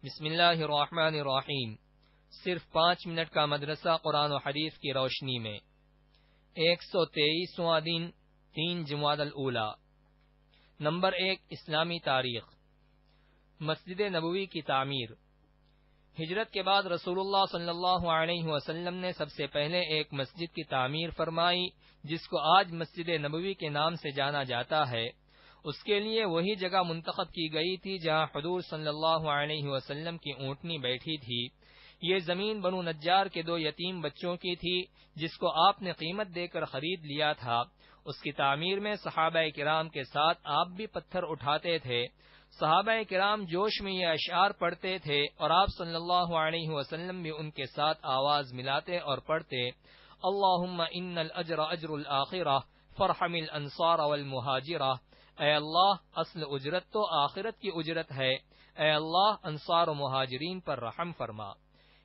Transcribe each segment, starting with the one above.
بسم اللہ الرحمن الرحیم۔ صرف 5 منٹ کا مدرسہ قرآن و حدیث کی روشنی میں 123واں دن 3 جمادی الاولیٰ۔ نمبر 1، اسلامی تاریخ۔ مسجد نبوی کی تعمیر۔ ہجرت کے بعد رسول اللہ صلی اللہ علیہ وسلم نے سب سے پہلے ایک مسجد کی تعمیر فرمائی جس کو آج مسجد نبوی کے نام سے جانا جاتا ہے۔ اس کے لیے وہی جگہ منتخب کی گئی تھی جہاں حضور صلی اللہ علیہ وسلم کی اونٹنی بیٹھی تھی۔ یہ زمین بنو نجار کے 2 یتیم بچوں کی تھی جس کو آپ نے قیمت دے کر خرید لیا تھا۔ اس کی تعمیر میں صحابہ کرام کے ساتھ آپ بھی پتھر اٹھاتے تھے۔ صحابہ کرام جوش میں یہ اشعار پڑھتے تھے اور آپ صلی اللہ علیہ وسلم بھی ان کے ساتھ آواز ملاتے اور پڑھتے، اللہم ان الاجر اجر الاخرہ فرحم الانصار والمہاجرہ۔ اے اللہ، اصل اجرت تو آخرت کی اجرت ہے، اے اللہ انصار و مہاجرین پر رحم فرما۔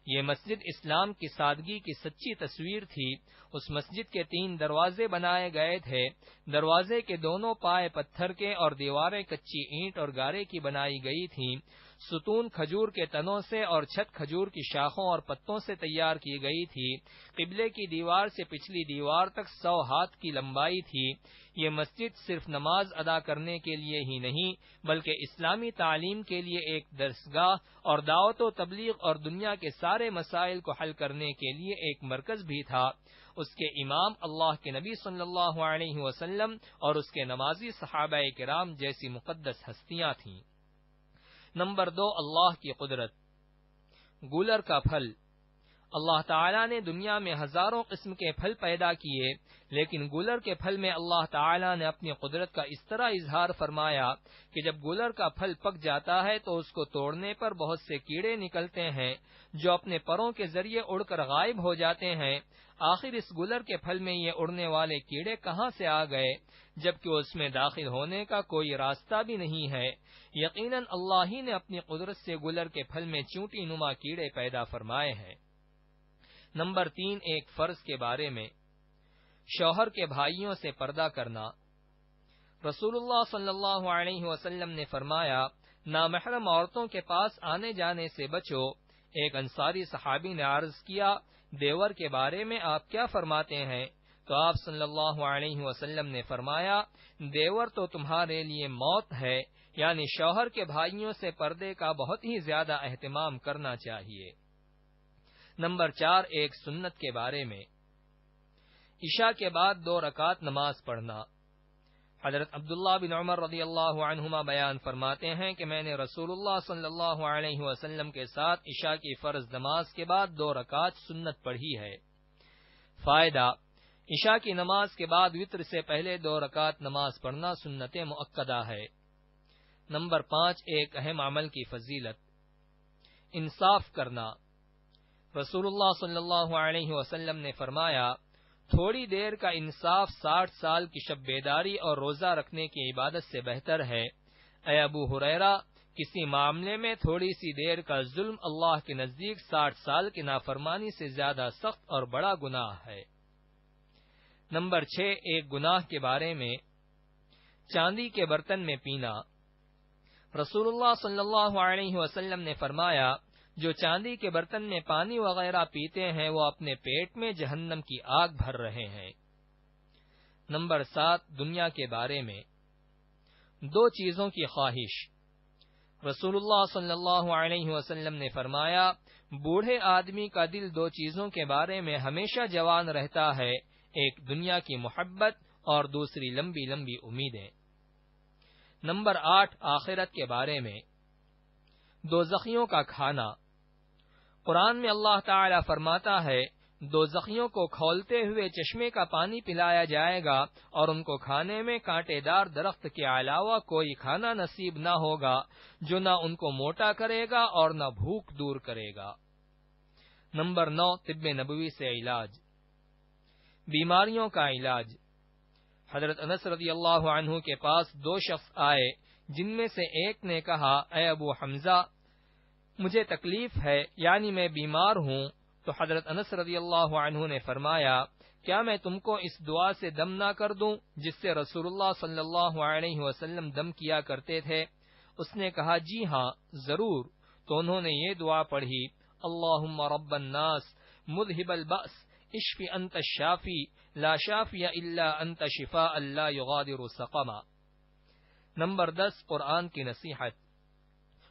یہ مسجد اسلام کی سادگی کی سچی تصویر تھی۔ اس مسجد کے 3 دروازے بنائے گئے تھے۔ دروازے کے دونوں پائے پتھر کے اور دیواریں کچی اینٹ اور گارے کی بنائی گئی تھیں۔ ستون کھجور کے تنوں سے اور چھت کھجور کی شاخوں اور پتوں سے تیار کی گئی تھی۔ قبلے کی دیوار سے پچھلی دیوار تک 100 ہاتھ کی لمبائی تھی۔ یہ مسجد صرف نماز ادا کرنے کے لیے ہی نہیں بلکہ اسلامی تعلیم کے لیے ایک درسگاہ اور دعوت و تبلیغ اور دنیا کے سارے مسائل کو حل کرنے کے لیے ایک مرکز بھی تھا۔ اس کے امام اللہ کے نبی صلی اللہ علیہ وسلم اور اس کے نمازی صحابہ کرام جیسی مقدس ہستیاں تھیں۔ نمبر 2، اللہ کی قدرت۔ گولر کا پھل۔ اللہ تعالیٰ نے دنیا میں ہزاروں قسم کے پھل پیدا کیے، لیکن گولر کے پھل میں اللہ تعالیٰ نے اپنی قدرت کا اس طرح اظہار فرمایا کہ جب گولر کا پھل پک جاتا ہے تو اس کو توڑنے پر بہت سے کیڑے نکلتے ہیں جو اپنے پروں کے ذریعے اڑ کر غائب ہو جاتے ہیں۔ آخر اس گولر کے پھل میں یہ اڑنے والے کیڑے کہاں سے آ گئے جبکہ اس میں داخل ہونے کا کوئی راستہ بھی نہیں ہے؟ یقیناً اللہ ہی نے اپنی قدرت سے گولر کے پھل میں چونٹی نما کیڑے پیدا فرمائے ہیں۔ نمبر 3، ایک فرض کے بارے میں۔ شوہر کے بھائیوں سے پردہ کرنا۔ رسول اللہ صلی اللہ علیہ وسلم نے فرمایا، نامحرم عورتوں کے پاس آنے جانے سے بچو۔ ایک انصاری صحابی نے عرض کیا، دیور کے بارے میں آپ کیا فرماتے ہیں؟ تو آپ صلی اللہ علیہ وسلم نے فرمایا، دیور تو تمہارے لیے موت ہے، یعنی شوہر کے بھائیوں سے پردے کا بہت ہی زیادہ اہتمام کرنا چاہیے۔ نمبر 4، ایک سنت کے بارے میں۔ عشاء کے بعد 2 رکعت نماز پڑھنا۔ حضرت عبداللہ بن عمر رضی اللہ عنہما بیان فرماتے ہیں کہ میں نے رسول اللہ صلی اللہ علیہ وسلم کے ساتھ عشاء کی فرض نماز کے بعد 2 رکعت سنت پڑھی ہے۔ فائدہ: عشاء کی نماز کے بعد وتر سے پہلے 2 رکعت نماز پڑھنا سنت مؤکدہ ہے۔ نمبر 5، ایک اہم عمل کی فضیلت۔ انصاف کرنا۔ رسول اللہ صلی اللہ علیہ وسلم نے فرمایا، تھوڑی دیر کا انصاف 60 سال کی شب بیداری اور روزہ رکھنے کی عبادت سے بہتر ہے۔ اے ابو ہریرہ، کسی معاملے میں تھوڑی سی دیر کا ظلم اللہ کے نزدیک 60 سال کی نافرمانی سے زیادہ سخت اور بڑا گناہ ہے۔ نمبر 6، ایک گناہ کے بارے میں۔ چاندی کے برتن میں پینا۔ رسول اللہ صلی اللہ علیہ وسلم نے فرمایا، جو چاندی کے برتن میں پانی وغیرہ پیتے ہیں وہ اپنے پیٹ میں جہنم کی آگ بھر رہے ہیں۔ نمبر 7، دنیا کے بارے میں۔ 2 چیزوں کی خواہش۔ رسول اللہ صلی اللہ علیہ وسلم نے فرمایا، بوڑھے آدمی کا دل 2 چیزوں کے بارے میں ہمیشہ جوان رہتا ہے، ایک دنیا کی محبت اور دوسری لمبی لمبی امیدیں۔ نمبر 8، آخرت کے بارے میں۔ دوزخیوں کا کھانا۔ قرآن میں اللہ تعالی فرماتا ہے، دوزخیوں کو کھولتے ہوئے چشمے کا پانی پلایا جائے گا اور ان کو کھانے میں کانٹے دار درخت کے علاوہ کوئی کھانا نصیب نہ ہوگا جو نہ ان کو موٹا کرے گا اور نہ بھوک دور کرے گا۔ نمبر 9، طب نبوی سے علاج۔ بیماریوں کا علاج۔ حضرت انس رضی اللہ عنہ کے پاس 2 شخص آئے جن میں سے ایک نے کہا، اے ابو حمزہ، مجھے تکلیف ہے، یعنی میں بیمار ہوں۔ تو حضرت انس رضی اللہ عنہ نے فرمایا، کیا میں تم کو اس دعا سے دم نہ کر دوں جس سے رسول اللہ صلی اللہ علیہ وسلم دم کیا کرتے تھے؟ اس نے کہا، جی ہاں ضرور۔ تو انہوں نے یہ دعا پڑھی، اللہم رب الناس مذہب البأس اشف انت الشافی لا شافی الا انت شفاء لا یغادر سقما۔ نمبر 10، قرآن کی نصیحت۔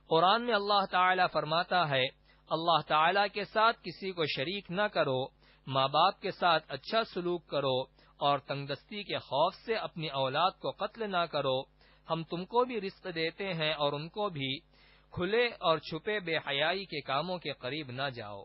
قرآن میں اللہ تعالی فرماتا ہے، اللہ تعالی کے ساتھ کسی کو شریک نہ کرو، ماں باپ کے ساتھ اچھا سلوک کرو، اور تنگدستی کے خوف سے اپنی اولاد کو قتل نہ کرو، ہم تم کو بھی رزق دیتے ہیں اور ان کو بھی، کھلے اور چھپے بے حیائی کے کاموں کے قریب نہ جاؤ۔